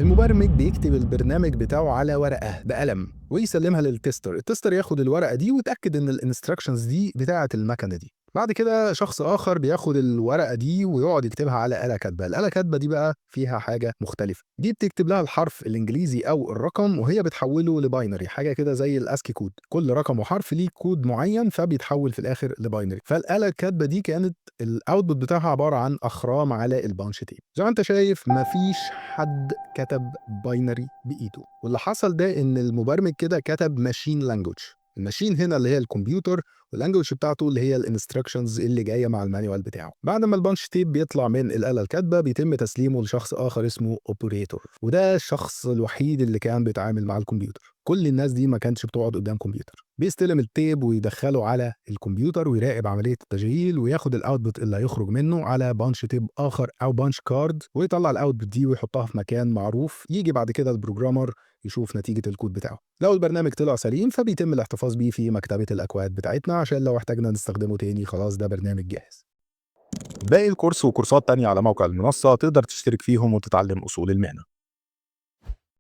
المبرمج بيكتب البرنامج بتاعه على ورقة بقلم ويسلمها للتستر، التستر ياخد الورقة دي ويتأكد إن الانستراكشنز دي بتاعة المكنة دي. بعد كده شخص آخر بياخد الورقة دي ويقعد يكتبها على آلة كاتبة، الآلة كاتبة دي بقى فيها حاجة مختلفة، دي بتكتب لها الحرف الإنجليزي أو الرقم وهي بتحوله لباينري، حاجة كده زي الأسكي كود، كل رقم وحرف ليه كود معين فبيتحول في الآخر لباينري. فالآلة الكاتبة دي كانت الاوتبوت بتاعها عباره عن اخرام على البانش تيب. زي ما انت شايف مفيش حد كتب باينري بايده، واللي حصل ده ان المبرمج كده كتب ماشين لانجوج. الماشين هنا اللي هي الكمبيوتر، واللانجوج بتاعته اللي هي الانستراكشنز اللي جايه مع المانيوال بتاعه. بعد ما البانش تيب بيطلع من الاله الكاتبه بيتم تسليمه لشخص اخر اسمه اوبريتور، وده الشخص الوحيد اللي كان بيتعامل مع الكمبيوتر. كل الناس دي ما كانتش بتقعد قدام كمبيوتر، بيستلم التيب ويدخله على الكمبيوتر ويراقب عمليه التشغيل وياخد الاوتبوت اللي هيخرج منه على بانش تيب اخر او بانش كارد، ويطلع الاوتبوت دي ويحطها في مكان معروف. يجي بعد كده البروجرامر يشوف نتيجه الكود بتاعه، لو البرنامج طلع سليم فبيتم الاحتفاظ بيه في مكتبه الاكواد بتاعتنا عشان لو احتاجنا نستخدمه تاني خلاص ده برنامج جاهز. باقي الكورس وكورسات تانية على موقع المنصة تقدر تشترك فيهم وتتعلم أصول المهنة.